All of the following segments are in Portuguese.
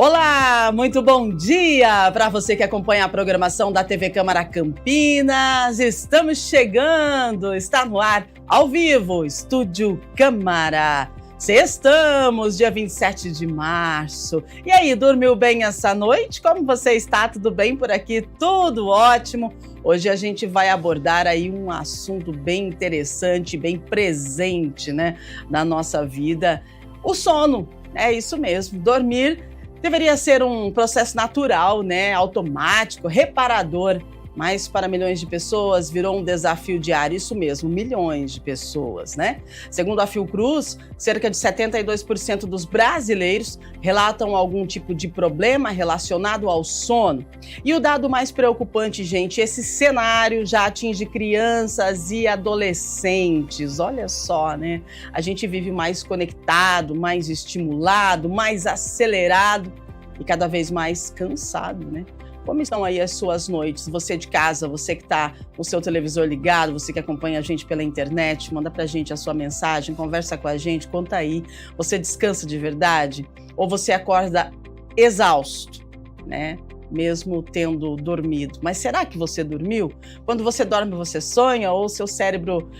Olá, muito bom dia para você que acompanha a programação da TV Câmara Campinas. Estamos chegando, está no ar, ao vivo, Estúdio Câmara. Sextamos, dia 27 de março. E aí, dormiu bem essa noite? Como você está? Tudo bem por aqui? Tudo ótimo. Hoje a gente vai abordar aí um assunto bem interessante, bem presente, né, na nossa vida. O sono, é isso mesmo, dormir deveria ser um processo natural, né, automático, reparador, mas para milhões de pessoas virou um desafio diário, isso mesmo, milhões de pessoas, né? Segundo a Fiocruz, cerca de 72% dos brasileiros relatam algum tipo de problema relacionado ao sono. E o dado mais preocupante, gente, esse cenário já atinge crianças e adolescentes, olha só, né? A gente vive mais conectado, mais estimulado, mais acelerado e cada vez mais cansado, né? Como estão aí as suas noites? Você de casa, você que está com o seu televisor ligado, você que acompanha a gente pela internet, manda pra gente a sua mensagem, conversa com a gente, conta aí. Você descansa de verdade? Ou você acorda exausto, né? Mesmo tendo dormido. Mas será que você dormiu? Quando você dorme, você sonha? Ou seu cérebro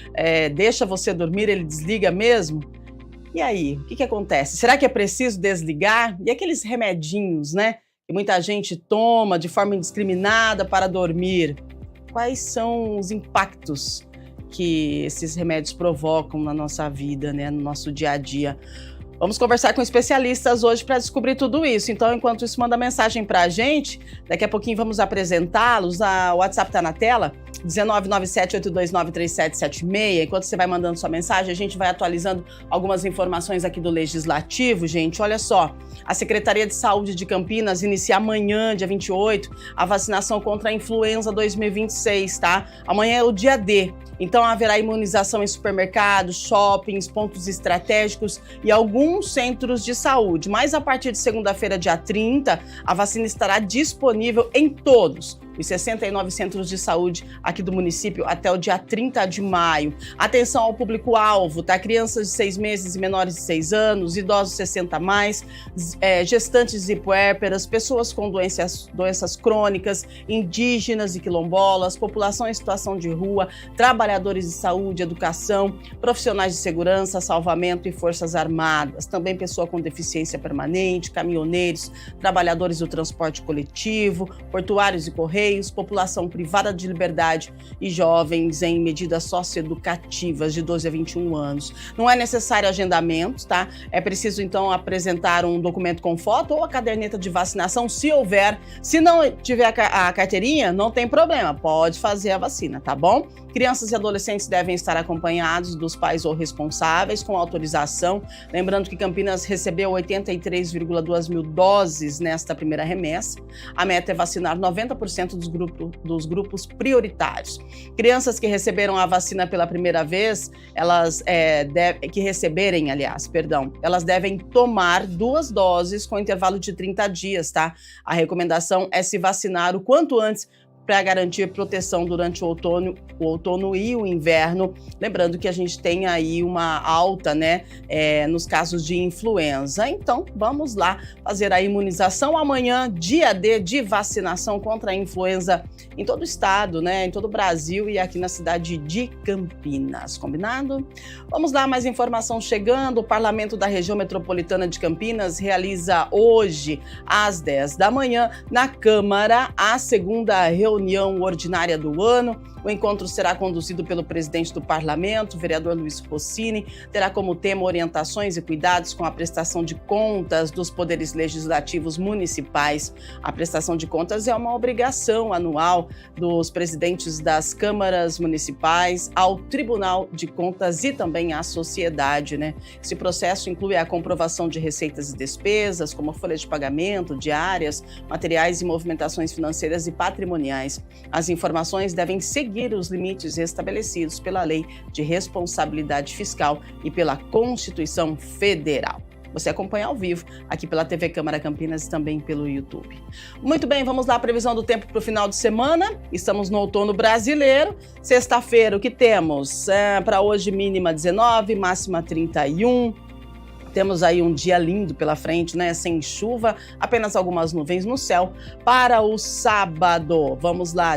deixa você dormir, ele desliga mesmo? E aí, o que acontece? Será que é preciso desligar? E aqueles remedinhos, né? Que muita gente toma de forma indiscriminada para dormir. Quais são os impactos que esses remédios provocam na nossa vida, né, no nosso dia a dia? Vamos conversar com especialistas hoje para descobrir tudo isso. Então, enquanto isso, manda mensagem para a gente. Daqui a pouquinho vamos apresentá-los. O WhatsApp está na tela, 19978293776. Enquanto você vai mandando sua mensagem, a gente vai atualizando algumas informações aqui do Legislativo, gente. Olha só, a Secretaria de Saúde de Campinas inicia amanhã, dia 28, a vacinação contra a influenza 2026, tá? Amanhã é o dia D. Então, haverá imunização em supermercados, shoppings, pontos estratégicos e alguns centros de saúde. Mas a partir de segunda-feira, dia 30, a vacina estará disponível em todos os 69 centros de saúde aqui do município até o dia 30 de maio. Atenção ao público-alvo, tá? Crianças de 6 meses e menores de 6 anos, idosos 60 a mais, gestantes e puérperas, pessoas com doenças crônicas, indígenas e quilombolas, população em situação de rua, trabalhadores de saúde, educação, profissionais de segurança, salvamento e forças armadas, também pessoa com deficiência permanente, caminhoneiros, trabalhadores do transporte coletivo, portuários e correios, população privada de liberdade e jovens em medidas socioeducativas de 12 a 21 anos. Não é necessário agendamento, tá? É preciso, então, apresentar um documento com foto ou a caderneta de vacinação, se houver. Se não tiver a carteirinha, não tem problema, pode fazer a vacina, tá bom? Crianças e adolescentes devem estar acompanhados dos pais ou responsáveis com autorização. Lembrando que Campinas recebeu 83,2 mil doses nesta primeira remessa. A meta é vacinar 90% dos grupos prioritários. Crianças que receberam a vacina pela primeira vez, elas devem tomar 2 doses com intervalo de 30 dias, tá? A recomendação é se vacinar o quanto antes para garantir proteção durante o outono e o inverno. Lembrando que a gente tem aí uma alta, né, nos casos de influenza. Então, vamos lá fazer a imunização amanhã, dia D de vacinação contra a influenza em todo o estado, né, em todo o Brasil e aqui na cidade de Campinas. Combinado? Vamos lá, mais informação chegando. O Parlamento da Região Metropolitana de Campinas realiza hoje, às 10 da manhã, na Câmara, a segunda reunião ordinária do ano. O encontro será conduzido pelo presidente do Parlamento, o vereador Luiz Rossini, terá como tema orientações e cuidados com a prestação de contas dos poderes legislativos municipais. A prestação de contas é uma obrigação anual dos presidentes das câmaras municipais ao Tribunal de Contas e também à sociedade, né? Esse processo inclui a comprovação de receitas e despesas, como folhas de pagamento, diárias, materiais e movimentações financeiras e patrimoniais. As informações devem seguir os limites estabelecidos pela Lei de Responsabilidade Fiscal e pela Constituição Federal. Você acompanha ao vivo aqui pela TV Câmara Campinas e também pelo YouTube. Muito bem, vamos lá, a previsão do tempo para o final de semana. Estamos no outono brasileiro. Sexta-feira, o que temos? Para hoje, mínima 19, máxima 31. Temos aí um dia lindo pela frente, né? Sem chuva, apenas algumas nuvens no céu. Para o sábado, vamos lá,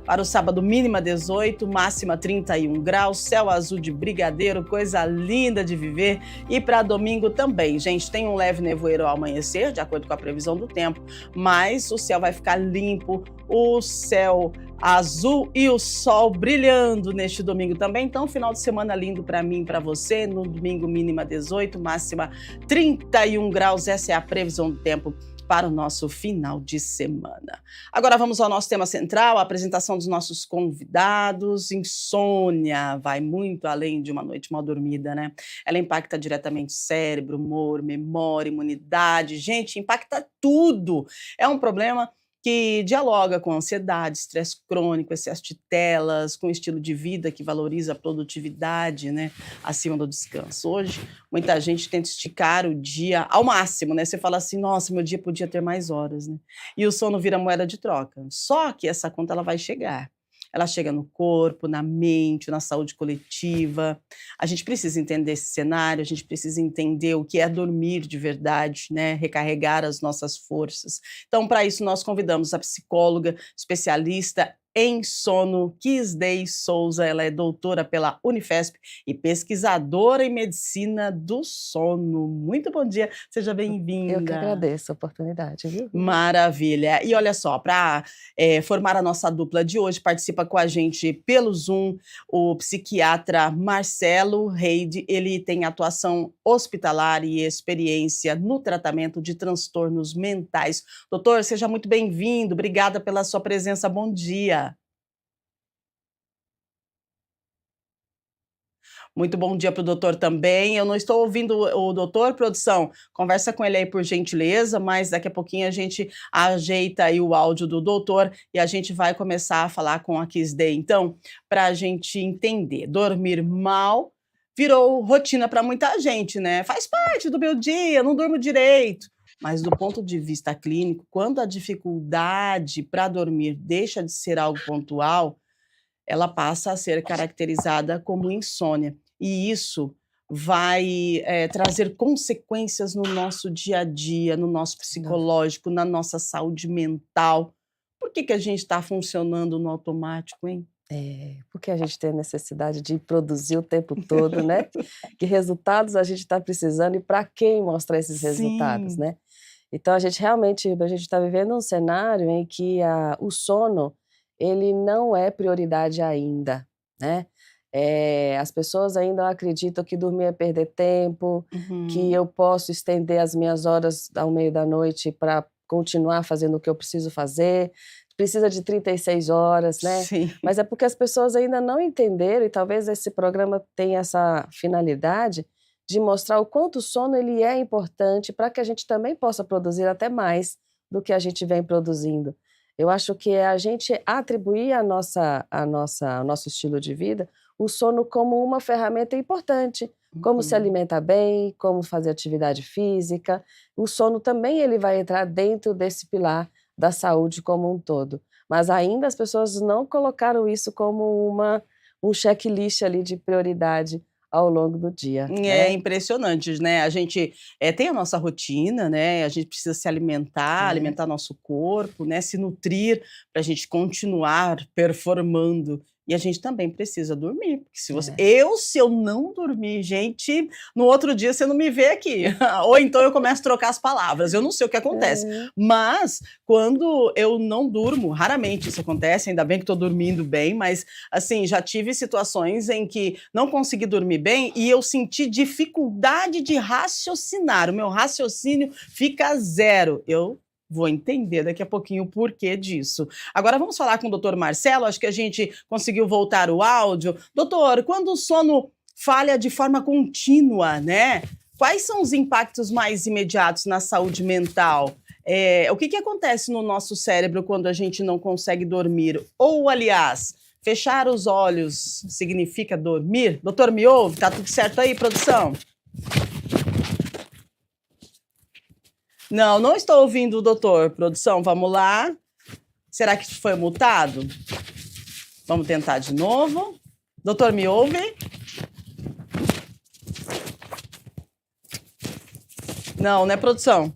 para o sábado, mínima 18, máxima 31 graus, céu azul de brigadeiro, coisa linda de viver. E para domingo também, gente, tem um leve nevoeiro ao amanhecer, de acordo com a previsão do tempo, mas o céu vai ficar limpo, o céu azul e o sol brilhando neste domingo também. Então, final de semana lindo para mim e para você. No domingo, mínima 18, máxima 31 graus. Essa é a previsão do tempo para o nosso final de semana. Agora vamos ao nosso tema central, a apresentação dos nossos convidados. Insônia vai muito além de uma noite mal dormida, né? Ela impacta diretamente cérebro, humor, memória, imunidade. Gente, impacta tudo. É um problema que dialoga com ansiedade, estresse crônico, excesso de telas, com estilo de vida que valoriza a produtividade, né, acima do descanso. Hoje, muita gente tenta esticar o dia ao máximo, né? Você fala assim, nossa, meu dia podia ter mais horas, né? E o sono vira moeda de troca. Só que essa conta ela vai chegar. Ela chega no corpo, na mente, na saúde coletiva. A gente precisa entender esse cenário, a gente precisa entender o que é dormir de verdade, né? Recarregar as nossas forças. Então, para isso, nós convidamos a psicóloga especialista em sono, Kisdei Souza. Ela é doutora pela Unifesp e pesquisadora em medicina do sono. Muito bom dia, seja bem-vinda. Eu que agradeço a oportunidade, viu? Maravilha. E olha só, para formar a nossa dupla de hoje, participa com a gente pelo Zoom o psiquiatra Marcelo Reide. Ele tem atuação hospitalar e experiência no tratamento de transtornos mentais. Doutor, seja muito bem-vindo. Obrigada pela sua presença. Bom dia. Muito bom dia para o doutor também. Eu não estou ouvindo o doutor, produção. Conversa com ele aí por gentileza, mas daqui a pouquinho a gente ajeita aí o áudio do doutor e a gente vai começar a falar com a Kisdei. Então, para a gente entender, dormir mal virou rotina para muita gente, né? Faz parte do meu dia, não durmo direito. Mas do ponto de vista clínico, quando a dificuldade para dormir deixa de ser algo pontual, ela passa a ser caracterizada como insônia. E isso vai trazer consequências no nosso dia a dia, no nosso psicológico, na nossa saúde mental. Por que a gente está funcionando no automático, hein? Porque a gente tem a necessidade de produzir o tempo todo, né? Que resultados a gente está precisando e para quem mostrar esses resultados, né? Então, a gente está vivendo um cenário em que o sono, ele não é prioridade ainda, né? As pessoas ainda acreditam que dormir é perder tempo, que eu posso estender as minhas horas ao meio da noite para continuar fazendo o que eu preciso fazer, precisa de 36 horas, né? Sim. Mas é porque as pessoas ainda não entenderam, e talvez esse programa tenha essa finalidade de mostrar o quanto o sono ele é importante para que a gente também possa produzir até mais do que a gente vem produzindo. Eu acho que é a gente atribuir ao nosso estilo de vida o sono como uma ferramenta importante, como se alimentar bem, como fazer atividade física. O sono também ele vai entrar dentro desse pilar da saúde como um todo. Mas ainda as pessoas não colocaram isso como um checklist ali de prioridade ao longo do dia. É impressionante, né? A gente tem a nossa rotina, né? A gente precisa se alimentar, alimentar nosso corpo, né? Se nutrir para a gente continuar performando. E a gente também precisa dormir. Porque se eu não dormir, gente, no outro dia você não me vê aqui. Ou então eu começo a trocar as palavras. Eu não sei o que acontece. Mas quando eu não durmo, raramente isso acontece, ainda bem que estou dormindo bem, mas assim, já tive situações em que não consegui dormir bem e eu senti dificuldade de raciocinar. O meu raciocínio fica zero. Eu vou entender daqui a pouquinho o porquê disso. Agora vamos falar com o doutor Marcelo, acho que a gente conseguiu voltar o áudio. Doutor, quando o sono falha de forma contínua, né? Quais são os impactos mais imediatos na saúde mental? O que acontece no nosso cérebro quando a gente não consegue dormir? Ou, aliás, fechar os olhos significa dormir? Doutor, me ouve? Tá tudo certo aí, produção? Não estou ouvindo o doutor. Produção, vamos lá. Será que foi multado? Vamos tentar de novo. Doutor, me ouve? Não, né, produção?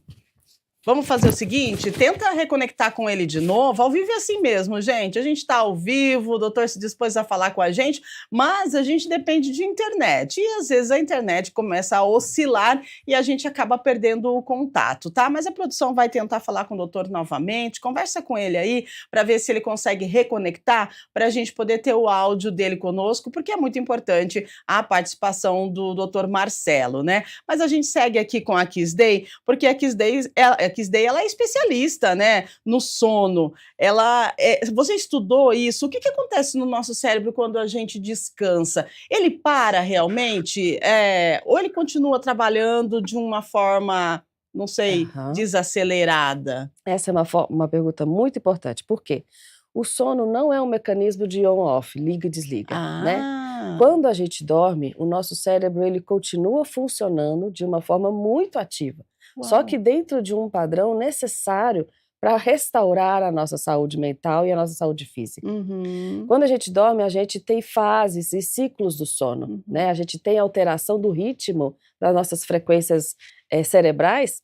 Vamos fazer o seguinte, tenta reconectar com ele de novo. Ao vivo é assim mesmo, gente. A gente está ao vivo, o doutor se dispôs a falar com a gente, mas a gente depende de internet. E às vezes a internet começa a oscilar e a gente acaba perdendo o contato, tá? Mas a produção vai tentar falar com o doutor novamente. Conversa com ele aí para ver se ele consegue reconectar para a gente poder ter o áudio dele conosco, porque é muito importante a participação do doutor Marcelo, né? Mas a gente segue aqui com a Kiss Day, porque a Kiss Day ela é especialista, né, no sono. Você estudou isso? O que acontece no nosso cérebro quando a gente descansa? Ele para realmente? Ou ele continua trabalhando de uma forma, não sei, desacelerada? Essa é uma pergunta muito importante. Por quê? O sono não é um mecanismo de on-off, liga e desliga, né? Quando a gente dorme, o nosso cérebro ele continua funcionando de uma forma muito ativa. Uau. Só que dentro de um padrão necessário para restaurar a nossa saúde mental e a nossa saúde física. Quando a gente dorme, a gente tem fases e ciclos do sono, né? A gente tem alteração do ritmo das nossas frequências cerebrais,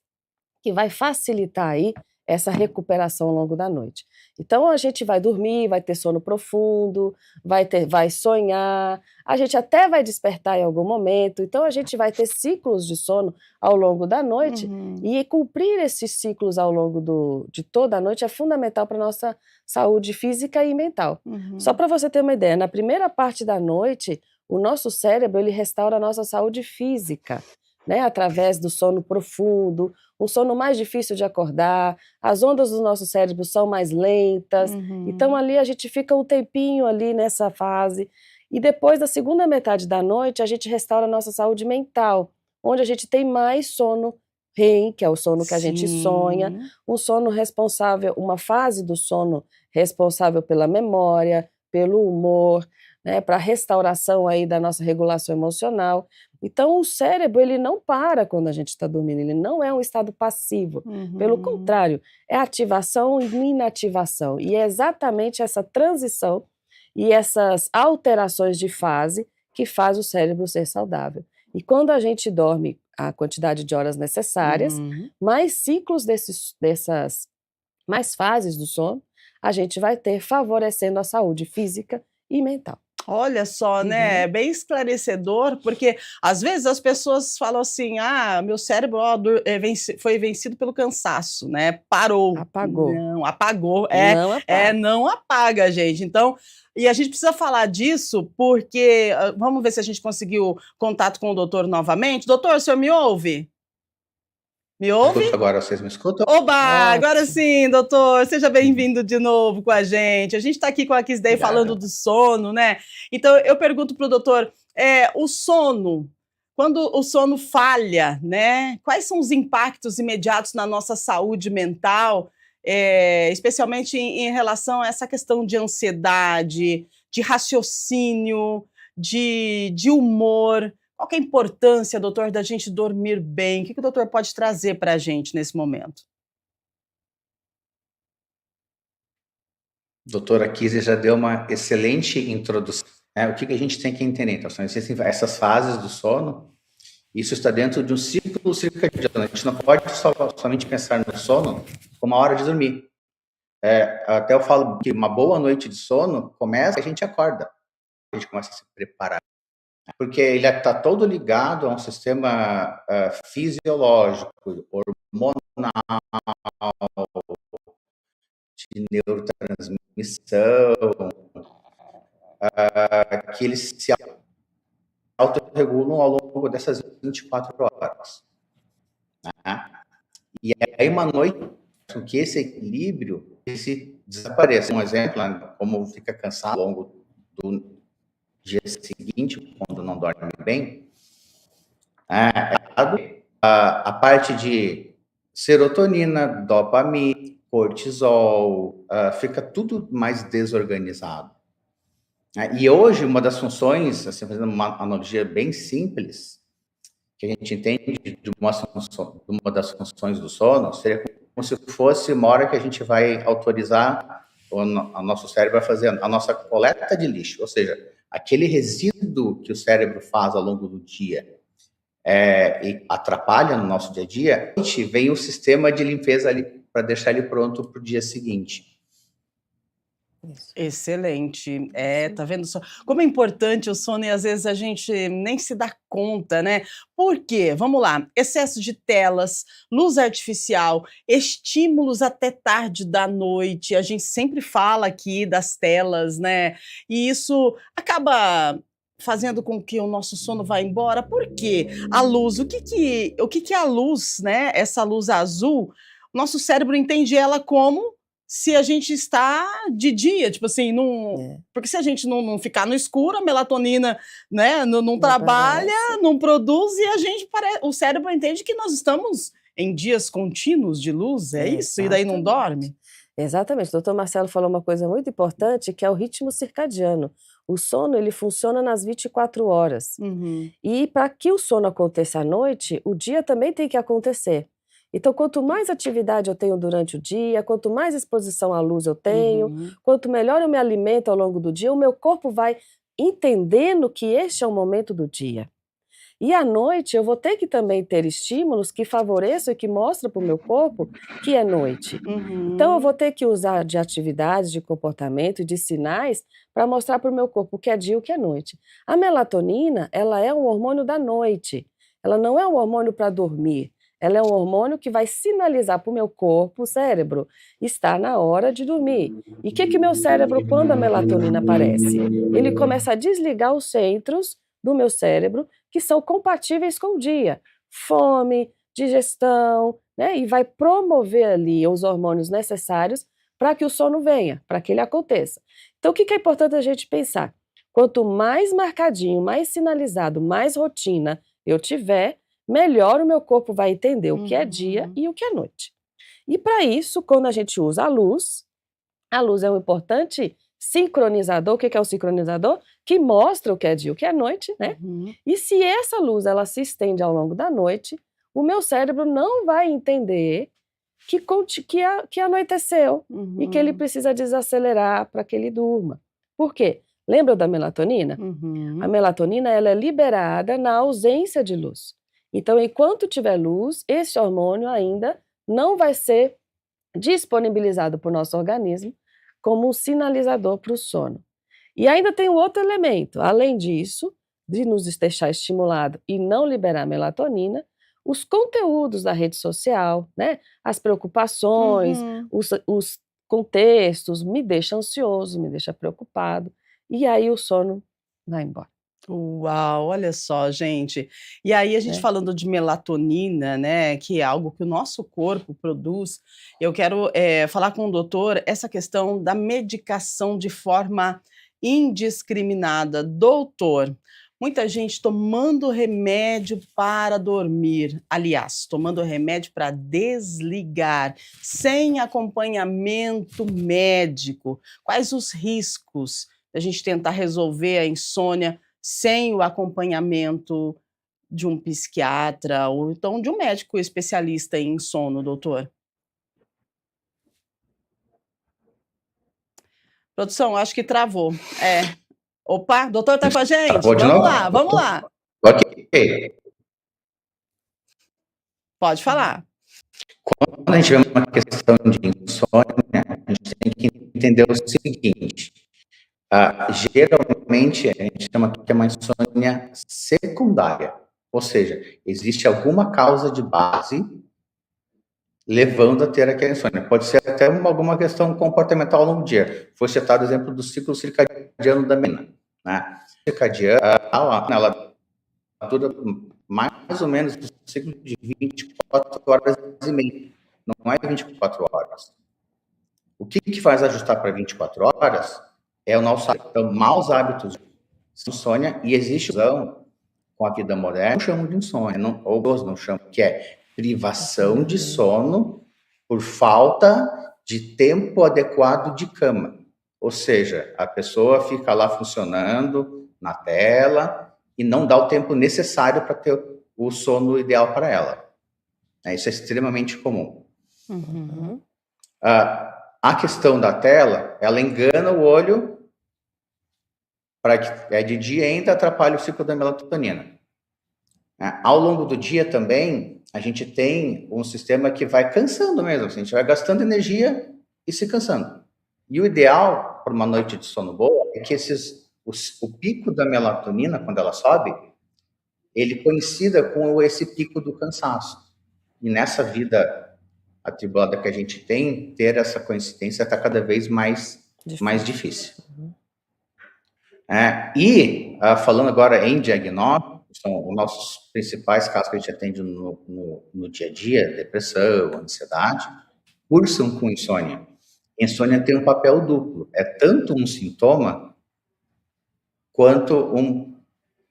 que vai facilitar aí essa recuperação ao longo da noite. Então a gente vai dormir, vai ter sono profundo, vai sonhar, a gente até vai despertar em algum momento. Então a gente vai ter ciclos de sono ao longo da noite e cumprir esses ciclos ao longo de toda a noite é fundamental para a nossa saúde física e mental. Só para você ter uma ideia, na primeira parte da noite, o nosso cérebro ele restaura a nossa saúde física, né, através do sono profundo, um sono mais difícil de acordar, as ondas do nosso cérebro são mais lentas, então ali a gente fica um tempinho ali nessa fase, e depois da segunda metade da noite a gente restaura a nossa saúde mental, onde a gente tem mais sono REM, que é o sono que a gente sonha, um sono responsável, uma fase do sono responsável pela memória, pelo humor, né, para a restauração aí da nossa regulação emocional. Então, o cérebro, ele não para quando a gente está dormindo, ele não é um estado passivo. Pelo contrário, é ativação e inativação. E é exatamente essa transição e essas alterações de fase que faz o cérebro ser saudável. E quando a gente dorme a quantidade de horas necessárias, mais ciclos mais fases do sono, a gente vai ter favorecendo a saúde física e mental. Olha só, né? Bem esclarecedor, porque às vezes as pessoas falam assim: meu cérebro foi vencido pelo cansaço, né? Parou. Apagou. Não, apagou. Não apaga, gente. Então, e a gente precisa falar disso porque, vamos ver se a gente conseguiu contato com o doutor novamente. Doutor, o senhor me ouve? Me ouve? Escuto agora, vocês me escutam? Oba, agora sim, doutor, seja bem-vindo de novo com a gente. A gente está aqui com a Kiss Day falando do sono, né? Então, eu pergunto para o doutor, o sono, quando o sono falha, né? Quais são os impactos imediatos na nossa saúde mental, especialmente em relação a essa questão de ansiedade, de raciocínio, de humor? Qual que é a importância, doutor, da gente dormir bem? O que o doutor pode trazer para a gente nesse momento? Doutora Kiss já deu uma excelente introdução. O que a gente tem que entender? Então, são essas fases do sono, isso está dentro de um ciclo circadiano. A gente não pode somente pensar no sono como a hora de dormir. Até eu falo que uma boa noite de sono começa, a gente acorda, a gente começa a se preparar. Porque ele está todo ligado a um sistema fisiológico, hormonal, de neurotransmissão, que eles se autorregulam ao longo dessas 24 horas. E aí uma noite, com que esse equilíbrio se desapareça. Um exemplo, como fica cansado ao longo do dia seguinte, quando não dorme bem, a parte de serotonina, dopamina, cortisol, fica tudo mais desorganizado. E hoje, uma das funções, assim, fazendo uma analogia bem simples, que a gente entende de uma das funções do sono, seria como se fosse uma hora que a gente vai autorizar o nosso cérebro a fazer a nossa coleta de lixo, ou seja, aquele resíduo que o cérebro faz ao longo do dia, e atrapalha no nosso dia a dia, vem o sistema de limpeza ali para deixar ele pronto para o dia seguinte. Excelente. Tá vendo só como é importante o sono e às vezes a gente nem se dá conta, né? Por quê? Vamos lá, excesso de telas, luz artificial, estímulos até tarde da noite, a gente sempre fala aqui das telas, né? E isso acaba fazendo com que o nosso sono vá embora. Por quê? A luz, o que é a luz, né? Essa luz azul, nosso cérebro entende ela como se a gente está de dia, tipo assim, porque se a gente não ficar no escuro, a melatonina, né, não trabalha, não produz, e o cérebro entende que nós estamos em dias contínuos de luz, é isso? E daí não dorme? Exatamente. O doutor Marcelo falou uma coisa muito importante, que é o ritmo circadiano. O sono, ele funciona nas 24 horas. E para que o sono aconteça à noite, o dia também tem que acontecer. Então, quanto mais atividade eu tenho durante o dia, quanto mais exposição à luz eu tenho, quanto melhor eu me alimento ao longo do dia, o meu corpo vai entendendo que este é o momento do dia. E à noite eu vou ter que também ter estímulos que favoreçam e que mostram para o meu corpo que é noite. Então eu vou ter que usar de atividades, de comportamento, de sinais para mostrar para o meu corpo o que é dia e o que é noite. A melatonina, ela é um hormônio da noite. Ela não é um hormônio para dormir. Ela é um hormônio que vai sinalizar para o meu corpo, o cérebro, está na hora de dormir. E o que meu cérebro, quando a melatonina aparece? Ele começa a desligar os centros do meu cérebro que são compatíveis com o dia. Fome, digestão, né? E vai promover ali os hormônios necessários para que o sono venha, para que ele aconteça. Então, o que é importante a gente pensar? Quanto mais marcadinho, mais sinalizado, mais rotina eu tiver, melhor o meu corpo vai entender o que é dia e o que é noite. E para isso, quando a gente usa a luz é um importante sincronizador. O que é o sincronizador? Que mostra o que é dia e o que é noite, né? E se essa luz ela se estende ao longo da noite, o meu cérebro não vai entender que anoiteceu e que ele precisa desacelerar para que ele durma. Por quê? Lembra da melatonina? A melatonina ela é liberada na ausência de luz. Então, enquanto tiver luz, esse hormônio ainda não vai ser disponibilizado para o nosso organismo como um sinalizador para o sono. E ainda tem um outro elemento, além disso, de nos deixar estimulado e não liberar melatonina, os conteúdos da rede social, né? As preocupações, os contextos me deixam ansioso, me deixa preocupado, e aí o sono vai embora. Uau, olha só, gente. E aí a gente falando de melatonina, né, que é algo que o nosso corpo produz, eu quero falar com o doutor essa questão da medicação de forma indiscriminada. Doutor, muita gente tomando remédio para dormir, aliás, tomando remédio para desligar, sem acompanhamento médico. Quais os riscos da gente tentar resolver a insônia sem o acompanhamento de um psiquiatra ou então de um médico especialista em sono, doutor? Produção, acho que travou. Opa, doutor tá com a gente? Travou de Vamos novo? lá, vamos lá. Ok. Pode falar. Quando a gente vê uma questão de insônia, a gente tem que entender o seguinte. Geralmente, a gente chama que é uma insônia secundária. Ou seja, existe alguma causa de base levando a ter aquela insônia. Pode ser até alguma questão comportamental ao longo do dia. Foi citado o exemplo do ciclo circadiano da menina. Né? O circadiano, ela dura mais ou menos um ciclo de 24 horas e meia. Não é 24 horas. O que faz ajustar para 24 horas é o nosso hábito. Então, maus hábitos de insônia, e existe com a vida moderna, não chamo de insônia, ou não chamo, que é privação de sono por falta de tempo adequado de cama. Ou seja, a pessoa fica lá funcionando na tela e não dá o tempo necessário para ter o sono ideal para ela. Isso é extremamente comum. A questão da tela, ela engana o olho para que é de dia, ainda atrapalha o ciclo da melatonina. né? Ao longo do dia também, a gente tem um sistema que vai cansando mesmo, assim, a gente vai gastando energia e se cansando. E o ideal para uma noite de sono boa é que o pico da melatonina, quando ela sobe, ele coincida com esse pico do cansaço. E nessa vida atribulada que a gente tem, ter essa coincidência está cada vez mais difícil. Falando agora em diagnóstico, são os nossos principais casos que a gente atende no dia a dia, depressão, ansiedade, cursam com insônia. Insônia tem um papel duplo, é tanto um sintoma quanto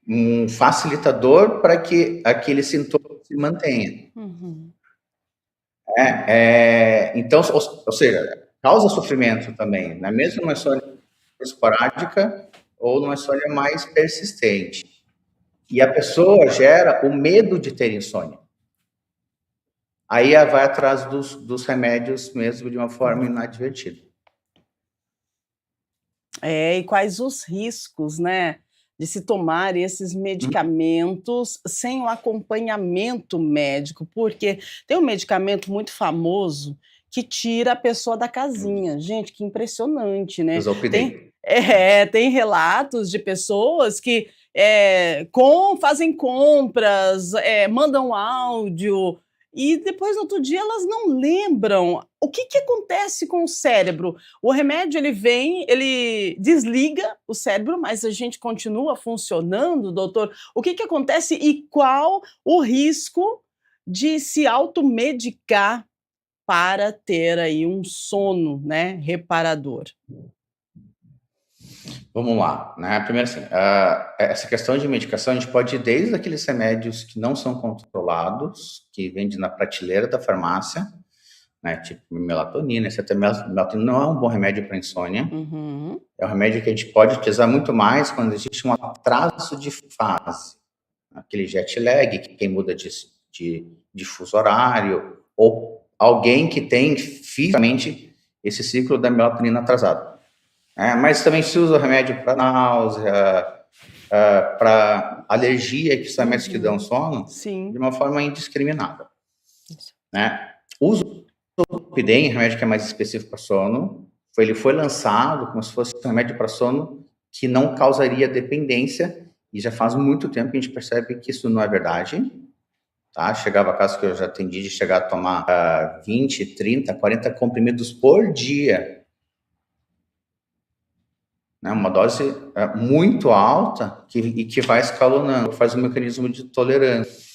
um facilitador para que aquele sintoma se mantenha. Uhum. Então, ou seja, causa sofrimento também, né? Mesmo numa insônia esporádica ou numa insônia mais persistente. E a pessoa gera o medo de ter insônia. Aí vai atrás dos remédios mesmo de uma forma inadvertida. E quais os riscos, né, de se tomar esses medicamentos sem o acompanhamento médico? Porque tem um medicamento muito famoso que tira a pessoa da casinha. Gente, que impressionante, né? Tem relatos de pessoas que fazem compras, mandam áudio, e depois, no outro dia, elas não lembram. O que acontece com o cérebro? O remédio, ele vem, ele desliga o cérebro, mas a gente continua funcionando, doutor? O que acontece e qual o risco de se automedicar para ter aí um sono, né, reparador? Vamos lá, né? Primeiro, assim, essa questão de medicação, a gente pode ir desde aqueles remédios que não são controlados, que vendem na prateleira da farmácia, né? Tipo melatonina. Melatonina não é um bom remédio para insônia. Uhum. É um remédio que a gente pode utilizar muito mais quando existe um atraso de fase. Aquele jet lag, quem muda de fuso horário, ou alguém que tem fisicamente esse ciclo da melatonina atrasado. Mas também se usa o remédio para náusea, para alergia, que são remédios que dão sono, Sim, de uma forma indiscriminada. Né? O Zolpidem, remédio que é mais específico para sono, ele foi lançado como se fosse um remédio para sono que não causaria dependência, e já faz muito tempo que a gente percebe que isso não é verdade. Tá? Chegava a casos que eu já atendi de chegar a tomar 20, 30, 40 comprimidos por dia. Uma dose muito alta que vai escalonando, faz um mecanismo de tolerância.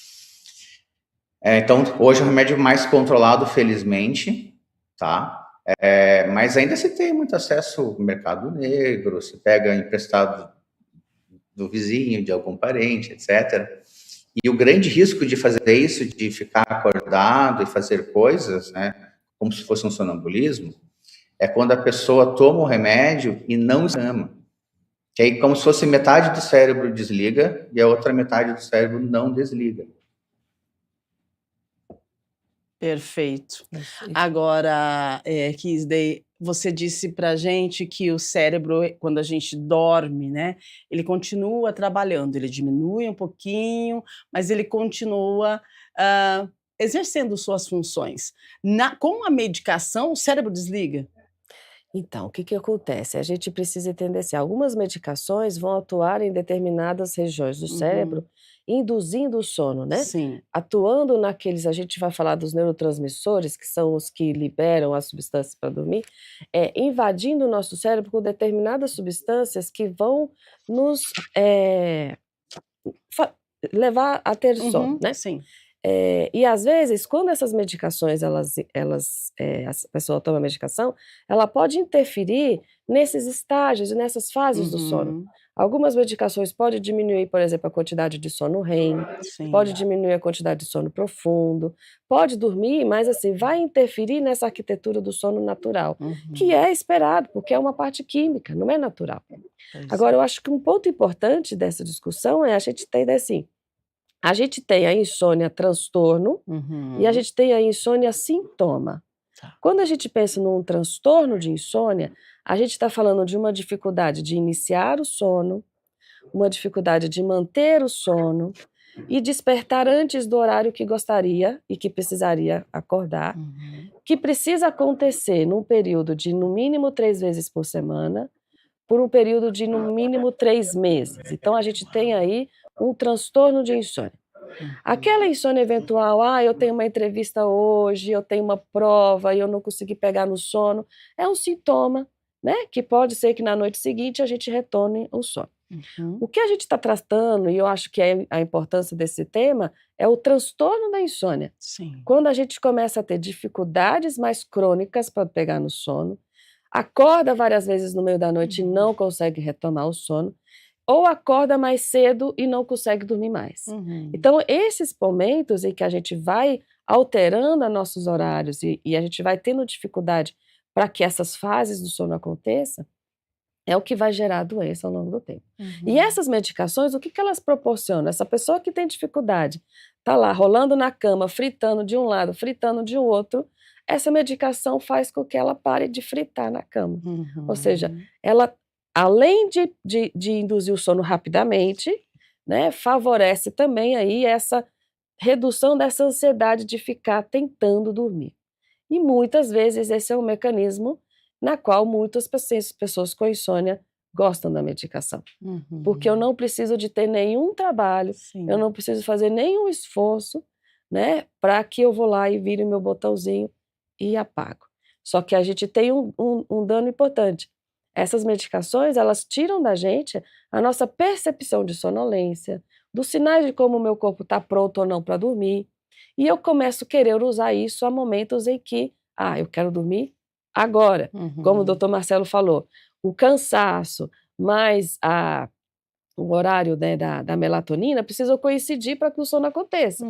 Então, hoje é um remédio mais controlado, felizmente, tá? Mas ainda se tem muito acesso ao mercado negro, se pega emprestado do vizinho, de algum parente, etc. E o grande risco de fazer isso, de ficar acordado e fazer coisas, né, como se fosse um sonambulismo, é quando a pessoa toma o remédio e não ama. Que aí, como se fosse metade do cérebro desliga e a outra metade do cérebro não desliga. Perfeito. Agora, Kisday, você disse pra gente que o cérebro, quando a gente dorme, né, ele continua trabalhando, ele diminui um pouquinho, mas ele continua exercendo suas funções. Com a medicação, o cérebro desliga? Então, o que acontece? A gente precisa entender assim, algumas medicações vão atuar em determinadas regiões do cérebro, induzindo o sono, né? Sim. Atuando naqueles, a gente vai falar dos neurotransmissores, que são os que liberam as substâncias para dormir, invadindo o nosso cérebro com determinadas substâncias que vão nos levar a ter sono, né? Sim. E às vezes, quando essas medicações, a pessoa toma a medicação, ela pode interferir nesses estágios e nessas fases do sono. Algumas medicações podem diminuir, por exemplo, a quantidade de sono REM, pode diminuir a quantidade de sono profundo, pode dormir, mas assim, vai interferir nessa arquitetura do sono natural, que é esperado, porque é uma parte química, não é natural. Agora, eu acho que um ponto importante dessa discussão é a gente entender assim, a gente tem a insônia transtorno e a gente tem a insônia sintoma. Quando a gente pensa num transtorno de insônia, a gente está falando de uma dificuldade de iniciar o sono, uma dificuldade de manter o sono, e despertar antes do horário que gostaria e que precisaria acordar, que precisa acontecer num período de no mínimo 3 vezes por semana, por um período de no mínimo 3 meses. Então a gente tem aí um transtorno de insônia. Aquela insônia eventual, eu tenho uma entrevista hoje, eu tenho uma prova e eu não consegui pegar no sono, é um sintoma, né, que pode ser que na noite seguinte a gente retorne o sono. O que a gente está tratando, e eu acho que é a importância desse tema, é o transtorno da insônia. Sim. Quando a gente começa a ter dificuldades mais crônicas para pegar no sono, acorda várias vezes no meio da noite e não consegue retomar o sono, ou acorda mais cedo e não consegue dormir mais. Então, esses momentos em que a gente vai alterando nossos horários e a gente vai tendo dificuldade para que essas fases do sono aconteçam, é o que vai gerar a doença ao longo do tempo. E essas medicações, o que elas proporcionam? Essa pessoa que tem dificuldade, está lá rolando na cama, fritando de um lado, fritando de outro, essa medicação faz com que ela pare de fritar na cama. Ou seja, ela, além de induzir o sono rapidamente, né, favorece também aí essa redução dessa ansiedade de ficar tentando dormir. E muitas vezes esse é um mecanismo na qual muitas pessoas com insônia gostam da medicação. Porque eu não preciso de ter nenhum trabalho, eu não preciso fazer nenhum esforço, né, para que eu vou lá e vire meu botãozinho e apago. Só que a gente tem um dano importante. Essas medicações, elas tiram da gente a nossa percepção de sonolência, dos sinais de como o meu corpo está pronto ou não para dormir, e eu começo a querer usar isso a momentos em que, eu quero dormir agora, como o Dr. Marcelo falou, o cansaço mais o horário, né, da melatonina precisam coincidir para que o sono aconteça.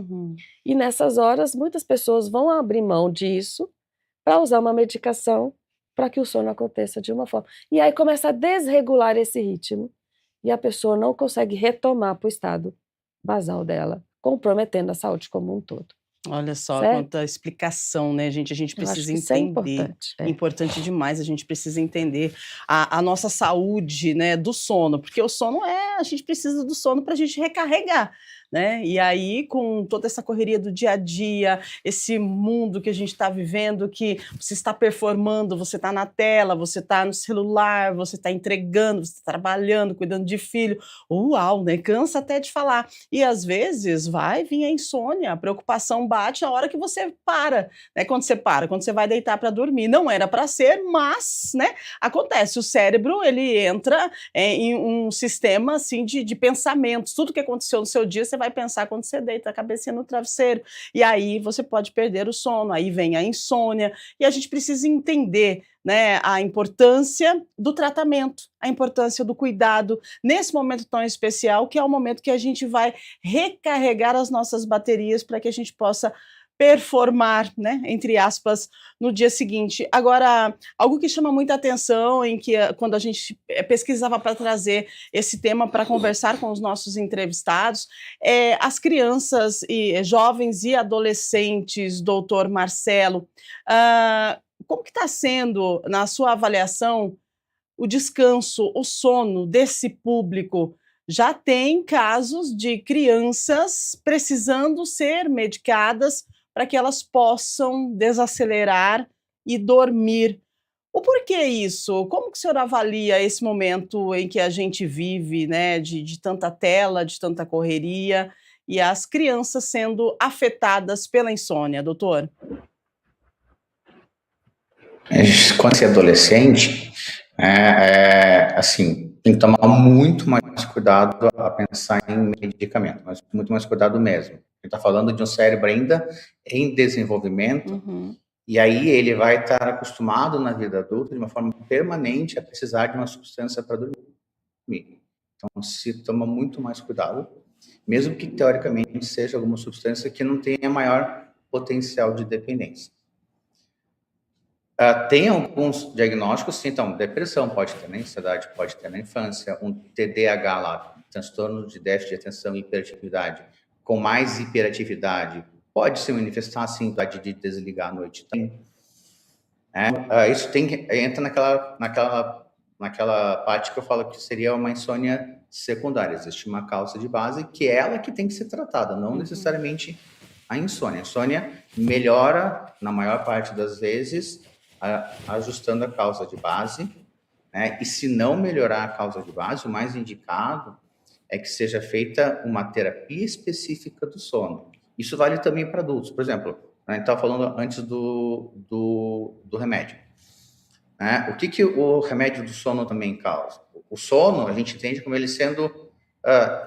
E nessas horas, muitas pessoas vão abrir mão disso para usar uma medicação para que o sono aconteça de uma forma. E aí começa a desregular esse ritmo e a pessoa não consegue retomar para o estado basal dela, comprometendo a saúde como um todo. Olha só, Certo? quanta explicação, né, gente? A gente Eu acho precisa que isso é entender. importante. Importante demais, a gente precisa entender a nossa saúde, né, do sono, porque o sono a gente precisa do sono para a gente recarregar, né? E aí, com toda essa correria do dia a dia, esse mundo que a gente está vivendo, que você está performando, você está na tela, você está no celular, você está entregando, você está trabalhando, cuidando de filho, uau, né? Cansa até de falar. E às vezes vai vir a insônia, a preocupação bate a hora que você para, né? Quando você vai deitar para dormir. Não era para ser, mas, né, acontece. O cérebro, ele entra em um sistema assim de pensamentos. Tudo que aconteceu no seu dia, você vai pensar quando você deita a cabecinha no travesseiro. E aí você pode perder o sono, aí vem a insônia. E a gente precisa entender, né, a importância do tratamento, a importância do cuidado nesse momento tão especial, que é o momento que a gente vai recarregar as nossas baterias para que a gente possa performar, né, entre aspas, no dia seguinte. Agora, algo que chama muita atenção, quando a gente pesquisava para trazer esse tema para conversar com os nossos entrevistados, as crianças, jovens e adolescentes, doutor Marcelo, como que está sendo, na sua avaliação, o descanso, o sono desse público? Já tem casos de crianças precisando ser medicadas para que elas possam desacelerar e dormir. O porquê isso? Como que o senhor avalia esse momento em que a gente vive, né, de tanta tela, de tanta correria, e as crianças sendo afetadas pela insônia, doutor? Quando você é adolescente, assim, tem que tomar muito mais cuidado a pensar em medicamento, mas muito mais cuidado mesmo. Ele está falando de um cérebro ainda em desenvolvimento, e aí ele vai estar acostumado na vida adulta, de uma forma permanente, a precisar de uma substância para dormir. Então, se toma muito mais cuidado, mesmo que teoricamente seja alguma substância que não tenha maior potencial de dependência. Tem alguns diagnósticos, sim, então, depressão pode ter na ansiedade, pode ter na infância, um TDAH lá, transtorno de déficit de atenção e hiperatividade, com mais hiperatividade, pode se manifestar assim, de desligar à noite também. Isso entra naquela naquela parte que eu falo que seria uma insônia secundária. Existe uma causa de base que é ela que tem que ser tratada, não necessariamente a insônia. A insônia melhora, na maior parte das vezes, ajustando a causa de base, né? E se não melhorar a causa de base, o mais indicado é que seja feita uma terapia específica do sono. Isso vale também para adultos. Por exemplo, a gente estava falando antes do remédio. Né? O que o remédio do sono também causa? O sono, a gente entende como ele sendo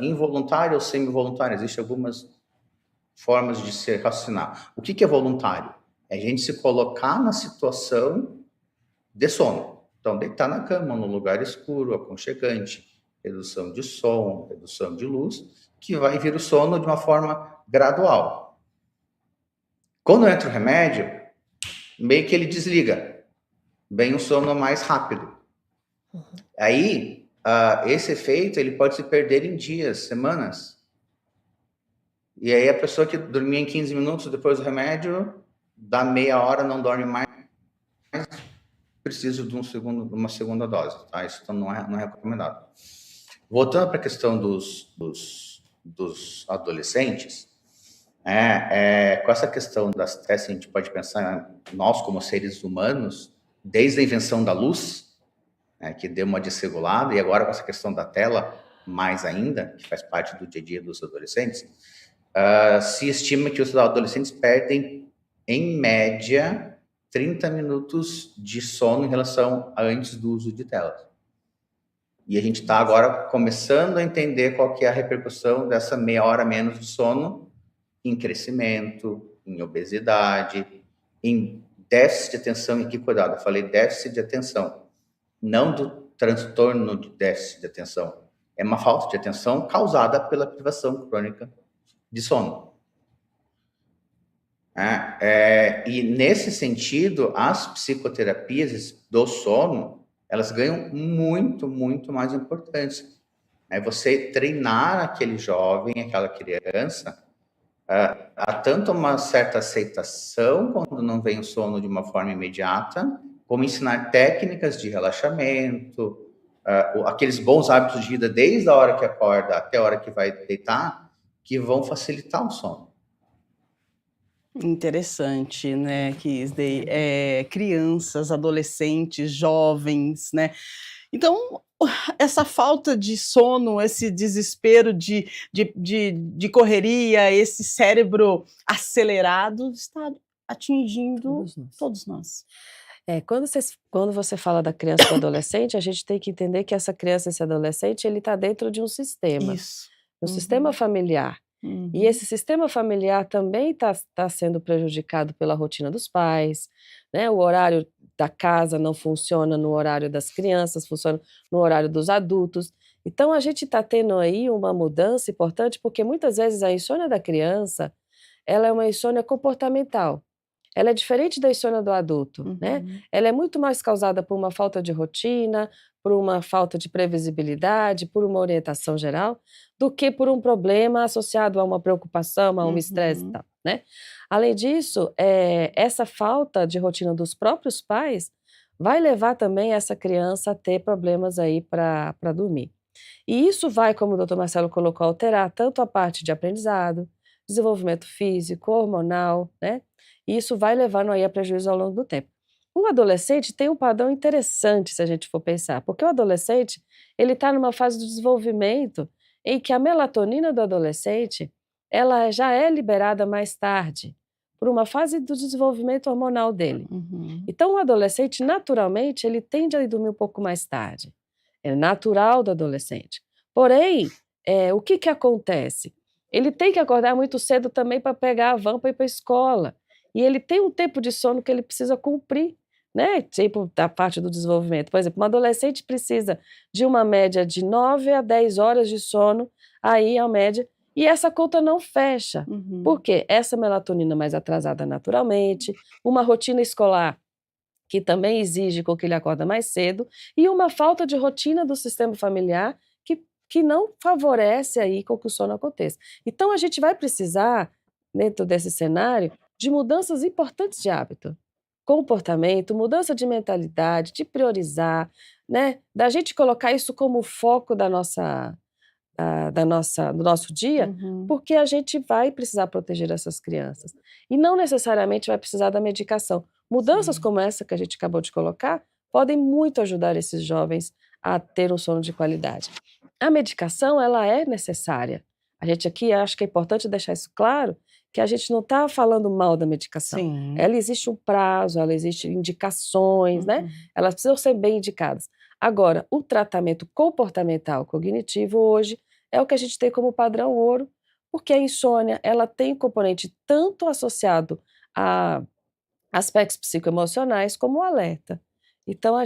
involuntário ou semi-voluntário. Existem algumas formas de se raciocinar. O que é voluntário? É a gente se colocar na situação de sono. Então, deitar na cama, num lugar escuro, aconchegante, redução de som, redução de luz, que vai vir o sono de uma forma gradual. Quando entra o remédio, meio que ele desliga. Vem um sono mais rápido. Aí, esse efeito ele pode se perder em dias, semanas. E aí a pessoa que dormia em 15 minutos depois do remédio, dá meia hora, não dorme mais, precisa de uma segunda dose, tá? Isso não é recomendado. Voltando para a questão dos adolescentes, com essa questão das testes, a gente pode pensar, nós como seres humanos, desde a invenção da luz, que deu uma desregulada, e agora com essa questão da tela, mais ainda, que faz parte do dia a dia dos adolescentes, se estima que os adolescentes perdem, em média, 30 minutos de sono em relação a antes do uso de telas. E a gente está agora começando a entender qual que é a repercussão dessa meia hora menos de sono em crescimento, em obesidade, em déficit de atenção. E que cuidado, eu falei déficit de atenção, não do transtorno de déficit de atenção. É uma falta de atenção causada pela privação crônica de sono. E nesse sentido, as psicoterapias do sono, elas ganham muito, muito mais importância. É você treinar aquele jovem, aquela criança, a tanto uma certa aceitação quando não vem o sono de uma forma imediata, como ensinar técnicas de relaxamento, aqueles bons hábitos de vida desde a hora que acorda até a hora que vai deitar, que vão facilitar o sono. Interessante, né, Kisney? Crianças, adolescentes, jovens, né? Então, essa falta de sono, esse desespero de correria, esse cérebro acelerado está atingindo todos nós. Quando você fala da criança e do adolescente, a gente tem que entender que essa criança e esse adolescente, ele está dentro de um sistema. Isso. Um sistema familiar. E esse sistema familiar também está sendo prejudicado pela rotina dos pais, né? O horário da casa não funciona no horário das crianças, funciona no horário dos adultos. Então, a gente está tendo aí uma mudança importante, porque muitas vezes a insônia da criança, ela é uma insônia comportamental. Ela é diferente da insônia do adulto, né? Ela é muito mais causada por uma falta de rotina, por uma falta de previsibilidade, por uma orientação geral, do que por um problema associado a uma preocupação, a um estresse e tal, né? Além disso, essa falta de rotina dos próprios pais vai levar também essa criança a ter problemas aí para dormir. E isso vai, como o Dr. Marcelo colocou, alterar tanto a parte de aprendizado, desenvolvimento físico, hormonal, né? E isso vai levando aí a prejuízo ao longo do tempo. O adolescente tem um padrão interessante, se a gente for pensar, porque o adolescente, ele está numa fase de desenvolvimento em que a melatonina do adolescente, ela já é liberada mais tarde, por uma fase do desenvolvimento hormonal dele. Então, o adolescente, naturalmente, ele tende a ir dormir um pouco mais tarde. É natural do adolescente. Porém, o que acontece? Ele tem que acordar muito cedo também para pegar a van para ir para a escola. E ele tem um tempo de sono que ele precisa cumprir, né? Tipo, da parte do desenvolvimento. Por exemplo, um adolescente precisa de uma média de 9 a 10 horas de sono, aí a média, e essa conta não fecha. Por quê? Essa melatonina mais atrasada naturalmente, uma rotina escolar que também exige com que ele acorda mais cedo, e uma falta de rotina do sistema familiar que não favorece aí com que o sono aconteça. Então, a gente vai precisar, dentro desse cenário, de mudanças importantes de hábito. comportamento, mudança de mentalidade, de priorizar, né? Da gente colocar isso como foco do nosso dia, Uhum. porque a gente vai precisar proteger essas crianças. E não necessariamente vai precisar da medicação. Mudanças Sim. como essa que a gente acabou de colocar podem muito ajudar esses jovens a ter um sono de qualidade. A medicação, ela é necessária. A gente aqui acho que é importante deixar isso claro, que a gente não está falando mal da medicação. Sim. Ela existe um prazo, ela existe indicações, né? Uhum. Elas precisam ser bem indicadas. Agora, o tratamento comportamental cognitivo hoje é o que a gente tem como padrão ouro, porque a insônia, ela tem componente tanto associado a aspectos psicoemocionais como o alerta. Então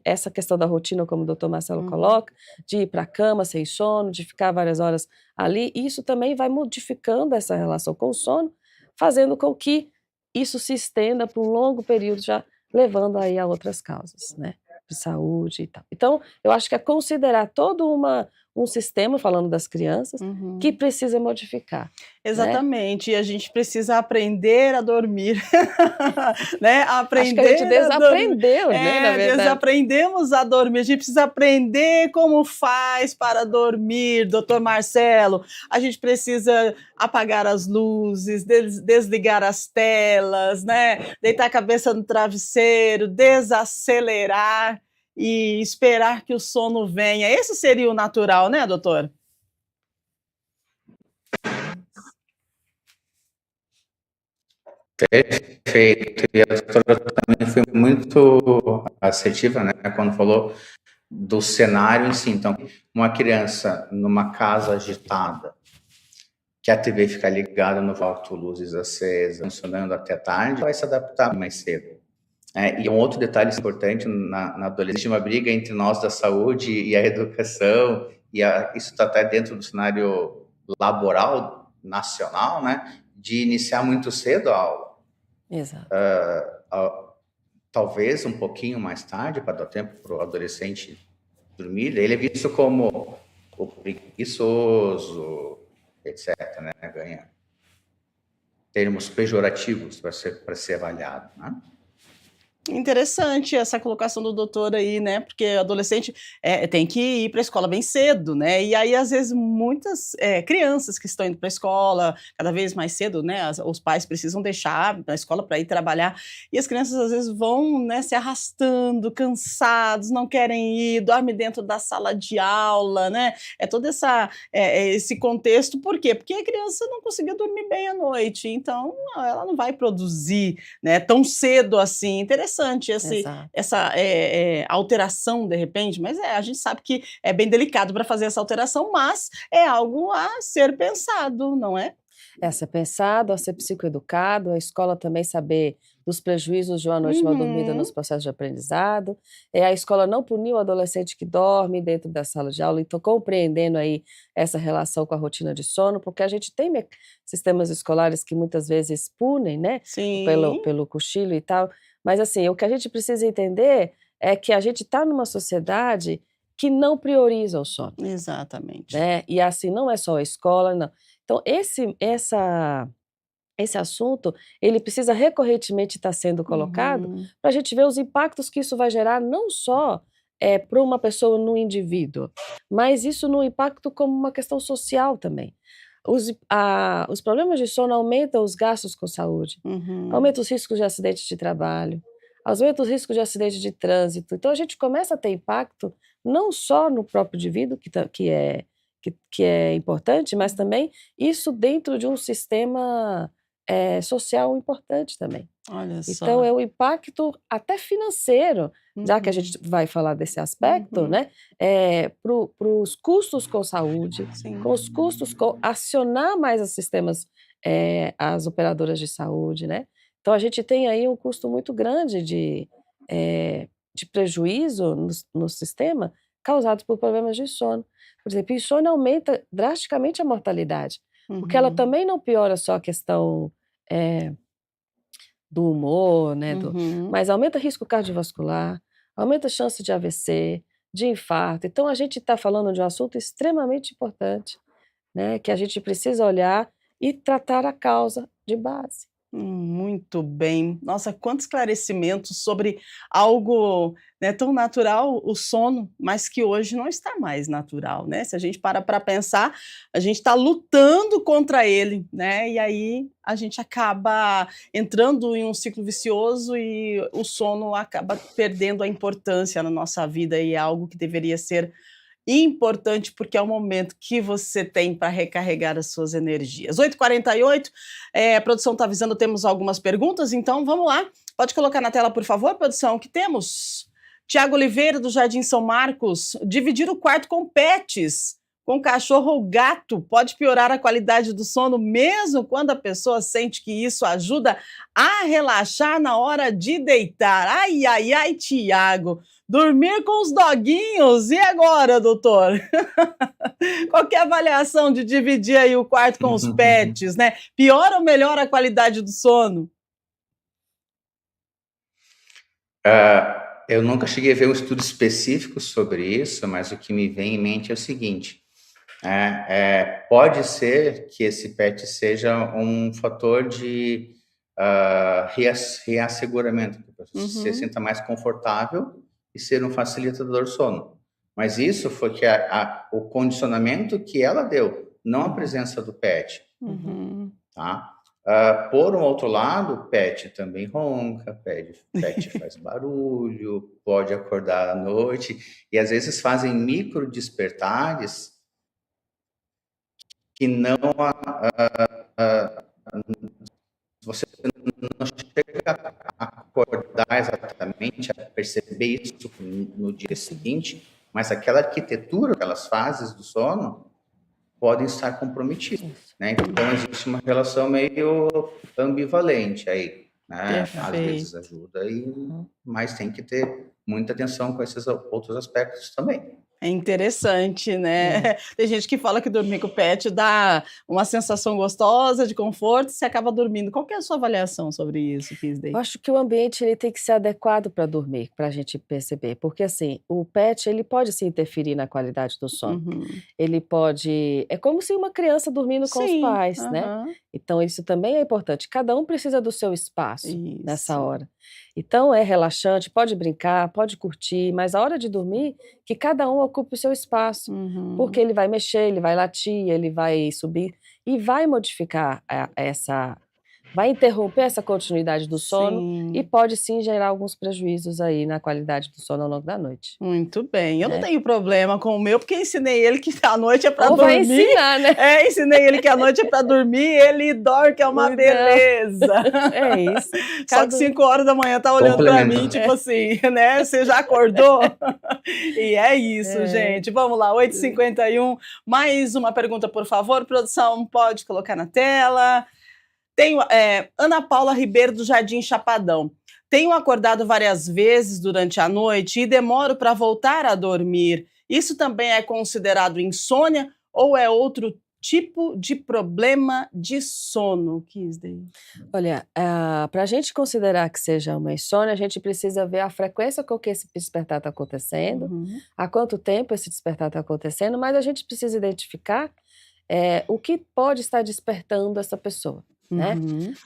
essa questão da rotina, como o doutor Marcelo Uhum. coloca, de ir para a cama sem sono, de ficar várias horas ali, isso também vai modificando essa relação com o sono, fazendo com que isso se estenda por um longo período, já levando aí a outras causas, né, de saúde e tal. Então, eu acho que é considerar todo um sistema, falando das crianças, que Uhum. precisa modificar, né. Exatamente, e a gente precisa aprender a dormir, né, Acho que a gente aprender a dormir. desaprendeu, né, na verdade. Desaprendemos a dormir, a gente precisa aprender como faz para dormir, doutor Marcelo. A gente precisa apagar as luzes, desligar as telas, né, deitar a cabeça no travesseiro, desacelerar e esperar que o sono venha. Esse seria o natural, né, doutor? Perfeito. E a doutora também foi muito assertiva, né, quando falou do cenário em si. Então, uma criança numa casa agitada, que a TV fica ligada no alto, luzes acesas, funcionando até tarde, vai se adaptar mais cedo. E um outro detalhe importante na adolescência, uma briga entre nós da saúde e a educação, isso está até dentro do cenário laboral nacional, né, de iniciar muito cedo a aula. Exato. Talvez um pouquinho mais tarde, para dar tempo para o adolescente dormir. Ele é visto como o preguiçoso, etc., né? Ganha termos pejorativos para ser avaliado, né? Interessante essa colocação do doutor aí, né, porque adolescente, tem que ir para a escola bem cedo, né, e aí às vezes muitas, crianças que estão indo para a escola cada vez mais cedo, né, os pais precisam deixar na escola para ir trabalhar, e as crianças às vezes vão, né, se arrastando, cansados, não querem ir, dormem dentro da sala de aula, né, é todo esse contexto, por quê? Porque a criança não conseguiu dormir bem à noite, então ela não vai produzir, né, tão cedo assim. Interessante Exato. essa alteração de repente, mas a gente sabe que é bem delicado para fazer essa alteração, mas é algo a ser pensado, não é? É ser pensado, a ser psicoeducado, a escola também saber dos prejuízos de uma noite mal dormida Uhum. nos processos de aprendizado, a escola não punir o adolescente que dorme dentro da sala de aula, então compreendendo aí essa relação com a rotina de sono, porque a gente tem sistemas escolares que muitas vezes punem, né, Sim, pelo cochilo e tal, mas assim, o que a gente precisa entender é que a gente está numa sociedade que não prioriza o sono, exatamente. né, e assim, não é só a escola, não. Então esse assunto, ele precisa recorrentemente estar sendo colocado, Uhum. para a gente ver os impactos que isso vai gerar, não só, para uma pessoa, no indivíduo, mas isso no impacto como uma questão social também. Os problemas de sono aumentam os gastos com saúde, Uhum. aumenta os riscos de acidentes de trabalho, aumenta os riscos de acidentes de trânsito, então a gente começa a ter impacto não só no próprio indivíduo, que é importante, mas também isso dentro de um sistema, social importante também. Olha Então só. é um impacto até financeiro, já que a gente Uhum. vai falar desse aspecto, Uhum. né, para os custos com saúde, Sim. com os custos com acionar mais os sistemas, as operadoras de saúde, né. Então a gente tem aí um custo muito grande de prejuízo no sistema, causados por problemas de sono. Por exemplo, insônia aumenta drasticamente a mortalidade, porque ela Uhum. também não piora só a questão, eh do humor, né, Uhum. mas aumenta risco cardiovascular, aumenta a chance de AVC, de infarto. Então a gente está falando de um assunto extremamente importante, né, que a gente precisa olhar e tratar a causa de base. Muito bem. Nossa, quantos esclarecimentos sobre algo, né, tão natural, o sono, mas que hoje não está mais natural, né? Se a gente para pensar, a gente está lutando contra ele, né? E aí a gente acaba entrando em um ciclo vicioso e o sono acaba perdendo a importância na nossa vida e é algo que deveria ser importante, porque é o momento que você tem para recarregar as suas energias. 8h48, a produção está avisando, temos algumas perguntas, então vamos lá. Pode colocar na tela, por favor, produção, o que temos? Tiago Oliveira, do Jardim São Marcos, dividir o quarto com pets, com cachorro ou gato, pode piorar a qualidade do sono, mesmo quando a pessoa sente que isso ajuda a relaxar na hora de deitar. Ai, ai, ai, Tiago. Dormir com os doguinhos, e agora, doutor? Qual que é a avaliação de dividir aí o quarto com os pets, né? Piora ou melhora a qualidade do sono? Eu nunca cheguei a ver um estudo específico sobre isso, mas o que me vem em mente é o seguinte: pode ser que esse pet seja um fator de reasseguramento, que a pessoa se sinta mais confortável e ser um facilitador do sono. Mas isso foi que o condicionamento que ela deu, não a presença do pet. Tá? Por um outro lado, o pet também ronca, pet faz barulho, pode acordar à noite, e às vezes fazem micro despertares que não você não chega a acordar exatamente, a perceber isso no dia seguinte, mas aquela arquitetura, aquelas fases do sono podem estar comprometidas, né? Então existe uma relação meio ambivalente aí, né? Às vezes ajuda, mas tem que ter muita atenção com esses outros aspectos também. É interessante, né? Tem gente que fala que dormir com o pet dá uma sensação gostosa, de conforto, e você acaba dormindo. Qual que é a sua avaliação sobre isso, Kisday? Eu acho que o ambiente ele tem que ser adequado para dormir, para a gente perceber, porque assim, o pet ele pode se interferir na qualidade do sono. Ele pode, é como se uma criança dormindo com os pais, né? Então isso também é importante. Cada um precisa do seu espaço nessa hora. Então é relaxante, pode brincar, pode curtir, mas a hora de dormir, que cada um ocupe o seu espaço, porque ele vai mexer, ele vai latir, ele vai subir e vai modificar vai interromper essa continuidade do sono e pode sim gerar alguns prejuízos aí na qualidade do sono ao longo da noite. Muito bem, eu não tenho problema com o meu, porque ensinei ele que a noite é para dormir. Vai ensinar, né? Ensinei ele que a noite é para dormir, ele dorme, que é uma beleza. É isso. Só que 5 horas da manhã tá olhando para mim, tipo assim, né? Você já acordou? E é isso, gente. Vamos lá, 8h51. Mais uma pergunta, por favor, produção, pode colocar na tela. Tenho Ana Paula Ribeiro, do Jardim Chapadão. Tenho acordado várias vezes durante a noite e demoro para voltar a dormir. Isso também é considerado insônia ou é outro tipo de problema de sono, Kisday? Olha, para a gente considerar que seja uma insônia, a gente precisa ver a frequência com que esse despertar está acontecendo, há quanto tempo esse despertar está acontecendo, mas a gente precisa identificar o que pode estar despertando essa pessoa. Né?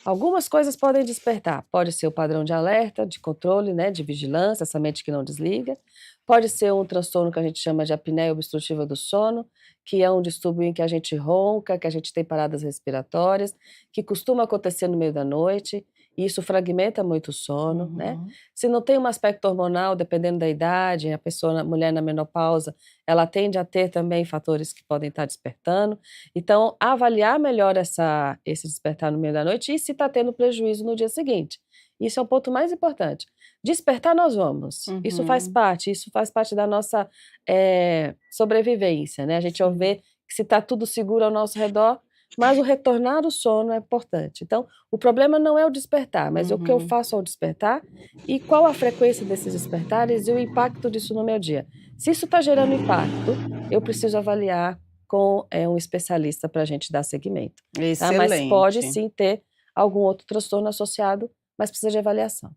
Algumas coisas podem despertar, pode ser o padrão de alerta, de controle, né, de vigilância, essa mente que não desliga, pode ser um transtorno que a gente chama de apneia obstrutiva do sono, que é um distúrbio em que a gente ronca, que a gente tem paradas respiratórias, que costuma acontecer no meio da noite, e isso fragmenta muito o sono, né? Se não tem um aspecto hormonal, dependendo da idade, a mulher na menopausa, ela tende a ter também fatores que podem estar despertando. Então, avaliar melhor esse despertar no meio da noite e se está tendo prejuízo no dia seguinte. Isso é o ponto mais importante. Despertar nós vamos. Isso faz parte da nossa sobrevivência, né? A gente vai ver que se está tudo seguro ao nosso redor, mas o retornar ao sono é importante. Então, o problema não é o despertar, mas o que eu faço ao despertar e qual a frequência desses despertares e o impacto disso no meu dia. Se isso está gerando impacto, eu preciso avaliar com um especialista para a gente dar seguimento. Excelente. Tá? Mas pode sim ter algum outro transtorno associado mas precisa de avaliação.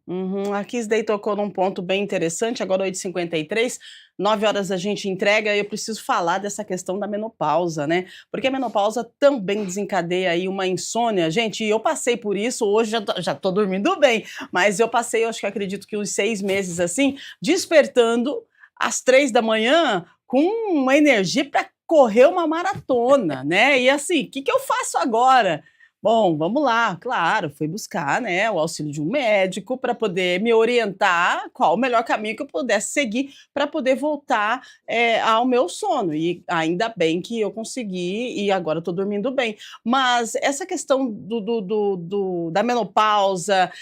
A Kisday tocou num ponto bem interessante, agora 8h53, 9 horas a gente entrega, e eu preciso falar dessa questão da menopausa, né? Porque a menopausa também desencadeia aí uma insônia. Gente, eu passei por isso, hoje já tô dormindo bem, mas eu passei, eu acho que acredito que uns 6 meses assim, despertando às 3 da manhã com uma energia para correr uma maratona, né? E assim, o que eu faço agora? Bom, vamos lá, claro, fui buscar, né, o auxílio de um médico para poder me orientar qual o melhor caminho que eu pudesse seguir para poder voltar ao meu sono. E ainda bem que eu consegui e agora estou dormindo bem. Mas essa questão da menopausa,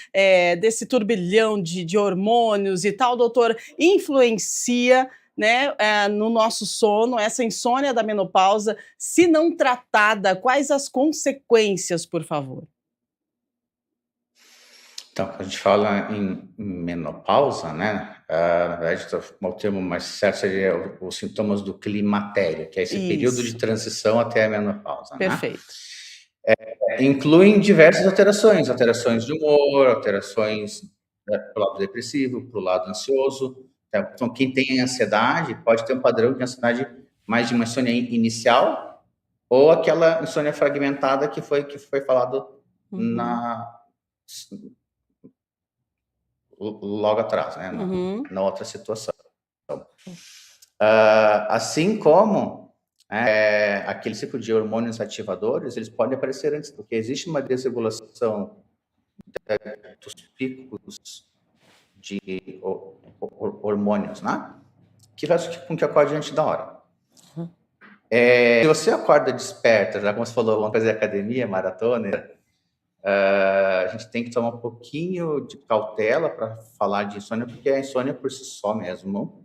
desse turbilhão de hormônios e tal, doutor, influencia, né, no nosso sono, essa insônia da menopausa, se não tratada, quais as consequências, por favor? Então, quando a gente fala em menopausa, né, na verdade, o termo mais certo seria os sintomas do climatério, que é esse período de Isso, transição até a menopausa, né? perfeito. Incluem diversas alterações de humor, alterações para o lado depressivo, para o lado ansioso. Então, quem tem ansiedade pode ter um padrão de ansiedade mais de uma insônia inicial ou aquela insônia fragmentada que foi falado logo atrás, né, na outra situação. Assim como aquele ciclo de hormônios ativadores, eles podem aparecer antes, porque existe uma desregulação dos picos de hormônios, né? Que faz com que acorde antes da hora. Se você acorda desperta, já como você falou, vamos fazer academia, maratona, a gente tem que tomar um pouquinho de cautela para falar de insônia, porque a insônia por si só mesmo,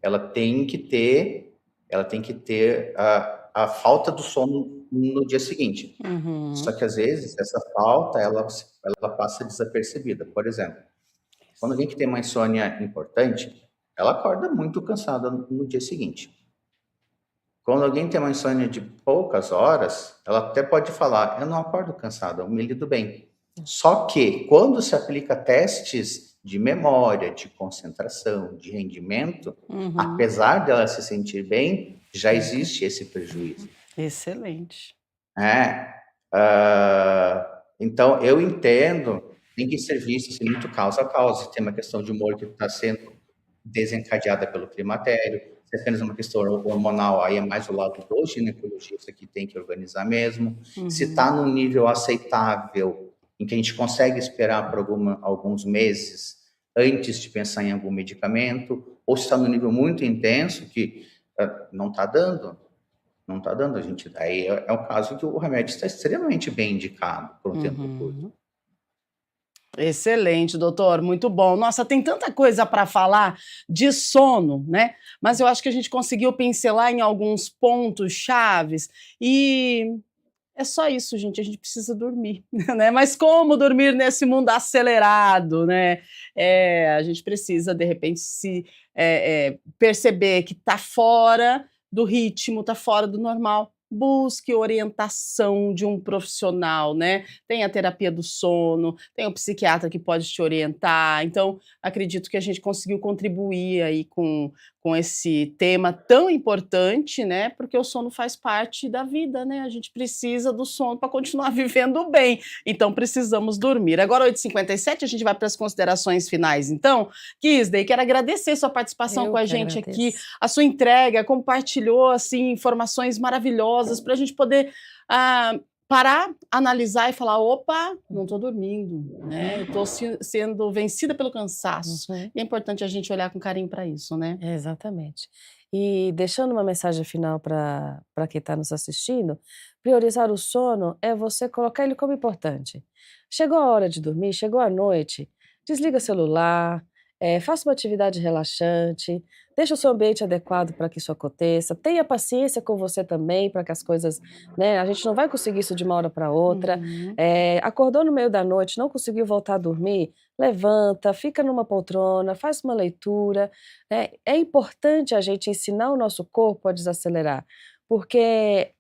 ela tem que ter a falta do sono no dia seguinte. Só que às vezes essa falta ela passa desapercebida. Por exemplo, quando alguém que tem uma insônia importante, ela acorda muito cansada no dia seguinte. Quando alguém tem uma insônia de poucas horas, ela até pode falar, eu não acordo cansada, eu me lido bem. Só que quando se aplica testes de memória, de concentração, de rendimento, apesar dela se sentir bem, já existe esse prejuízo. Excelente. Então, eu entendo, tem que ser visto assim, muito causa a causa. Tem uma questão de humor que está sendo desencadeada pelo climatério, se é apenas uma questão hormonal, aí é mais o lado do ginecologista que tem que organizar mesmo. Se está num nível aceitável, em que a gente consegue esperar por alguns meses antes de pensar em algum medicamento, ou se está num nível muito intenso que não está dando, a gente. Aí é o caso que o remédio está extremamente bem indicado por um tempo curto. Excelente, doutor, muito bom. Nossa, tem tanta coisa para falar de sono, né? Mas eu acho que a gente conseguiu pincelar em alguns pontos chaves e é só isso, gente. A gente precisa dormir, né? Mas como dormir nesse mundo acelerado, né? A gente precisa, de repente, perceber que está fora do ritmo, está fora do normal. Busque orientação de um profissional, né? Tem a terapia do sono, tem o psiquiatra que pode te orientar. Então, acredito que a gente conseguiu contribuir aí com esse tema tão importante, né? Porque o sono faz parte da vida, né? A gente precisa do sono para continuar vivendo bem. Então, precisamos dormir. Agora, 8h57, a gente vai para as considerações finais. Então, Kisday, quero agradecer sua participação com a gente aqui, a sua entrega, compartilhou assim informações maravilhosas para a gente poder parar, analisar e falar, opa, não estou dormindo, né? Eu estou sendo vencida pelo cansaço. E é importante a gente olhar com carinho para isso, né? Exatamente. E deixando uma mensagem final para quem está nos assistindo, priorizar o sono é você colocar ele como importante. Chegou a hora de dormir, chegou a noite, desliga o celular, faça uma atividade relaxante, deixe o seu ambiente adequado para que isso aconteça, tenha paciência com você também para que as coisas, né, a gente não vai conseguir isso de uma hora para outra. Acordou no meio da noite, não conseguiu voltar a dormir, levanta, fica numa poltrona, faz uma leitura. É importante a gente ensinar o nosso corpo a desacelerar, porque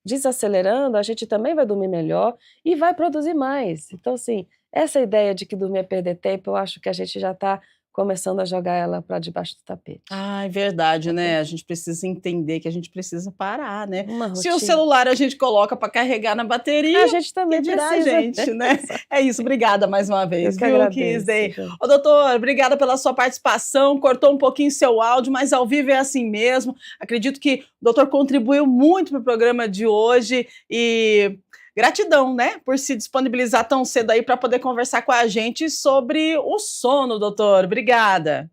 desacelerando, a gente também vai dormir melhor e vai produzir mais. Então, assim, essa ideia de que dormir é perder tempo, eu acho que a gente já está começando a jogar ela para debaixo do tapete. Ah, é verdade, né? A gente precisa entender que a gente precisa parar, né? Uma Se o rotina. celular a gente coloca para carregar na bateria, A gente também que dirá a precisa. gente, né? É isso, obrigada mais uma vez, Eu que viu, agradeço, Kisney? gente. Ô, doutor, obrigada pela sua participação, cortou um pouquinho seu áudio, mas ao vivo é assim mesmo. Acredito que o doutor contribuiu muito para o programa de hoje e gratidão, né, por se disponibilizar tão cedo aí para poder conversar com a gente sobre o sono, doutor. Obrigada.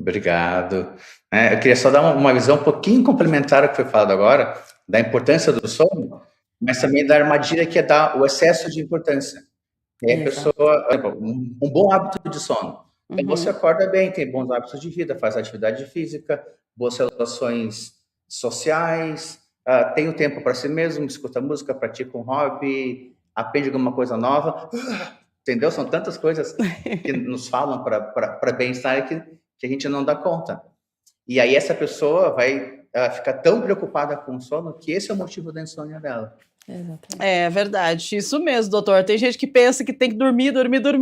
Obrigado. Eu queria só dar uma visão um pouquinho complementar ao que foi falado agora, da importância do sono, mas também da armadilha que é dar o excesso de importância. E aí a pessoa, um bom hábito de sono. Então você acorda bem, tem bons hábitos de vida, faz atividade física, boas relações sociais, tem o tempo para si mesmo, escuta música, pratica um hobby, aprende alguma coisa nova, entendeu? São tantas coisas que nos falam para bem-estar que a gente não dá conta. E aí essa pessoa vai ficar tão preocupada com o sono que esse é o motivo da insônia dela. Exatamente. É verdade, isso mesmo, doutor. Tem gente que pensa que tem que dormir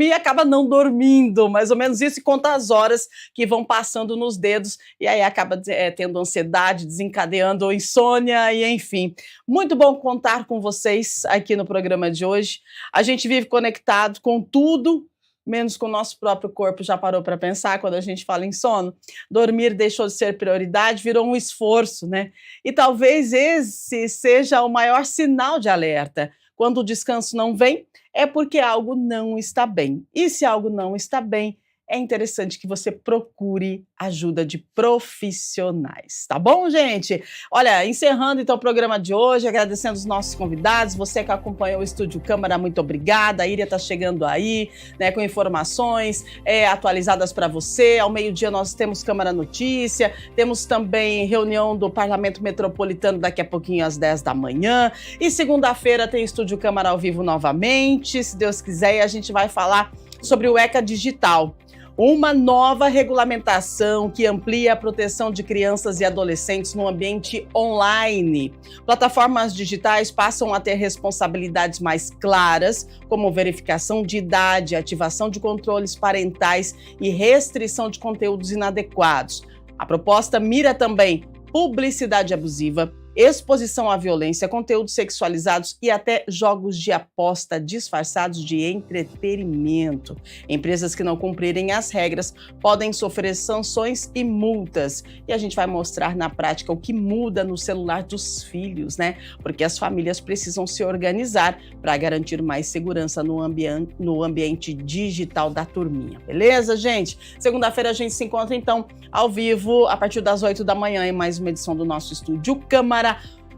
e acaba não dormindo, mais ou menos isso, e conta as horas que vão passando nos dedos, e aí acaba tendo ansiedade, desencadeando insônia, e enfim. Muito bom contar com vocês aqui no programa de hoje. A gente vive conectado com tudo, menos com o nosso próprio corpo. Já parou para pensar quando a gente fala em sono? Dormir deixou de ser prioridade, virou um esforço, né? E talvez esse seja o maior sinal de alerta. Quando o descanso não vem, é porque algo não está bem. E se algo não está bem, é interessante que você procure ajuda de profissionais, tá bom, gente? Olha, encerrando então o programa de hoje, agradecendo os nossos convidados, você que acompanhou o Estúdio Câmara, muito obrigada. A Iria tá chegando aí, né, com informações atualizadas para você. Ao meio-dia nós temos Câmara Notícia, temos também reunião do Parlamento Metropolitano daqui a pouquinho às 10 da manhã. E segunda-feira tem Estúdio Câmara ao vivo novamente, se Deus quiser, e a gente vai falar sobre o ECA Digital. Uma nova regulamentação que amplia a proteção de crianças e adolescentes no ambiente online. Plataformas digitais passam a ter responsabilidades mais claras, como verificação de idade, ativação de controles parentais e restrição de conteúdos inadequados. A proposta mira também publicidade abusiva, exposição à violência, conteúdos sexualizados e até jogos de aposta disfarçados de entretenimento. Empresas que não cumprirem as regras podem sofrer sanções e multas. E a gente vai mostrar na prática o que muda no celular dos filhos, né? Porque as famílias precisam se organizar para garantir mais segurança no ambiente digital da turminha. Beleza, gente? Segunda-feira a gente se encontra, então, ao vivo, a partir das 8 da manhã, em mais uma edição do nosso Estúdio Câmara.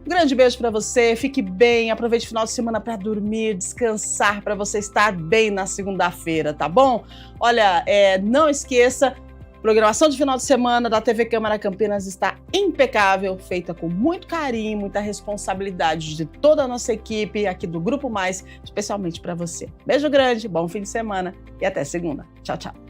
Um grande beijo para você, fique bem, aproveite o final de semana para dormir, descansar, para você estar bem na segunda-feira, tá bom? Olha, não esqueça, programação de final de semana da TV Câmara Campinas está impecável, feita com muito carinho, muita responsabilidade de toda a nossa equipe aqui do Grupo Mais, especialmente para você. Beijo grande, bom fim de semana e até segunda. Tchau, tchau.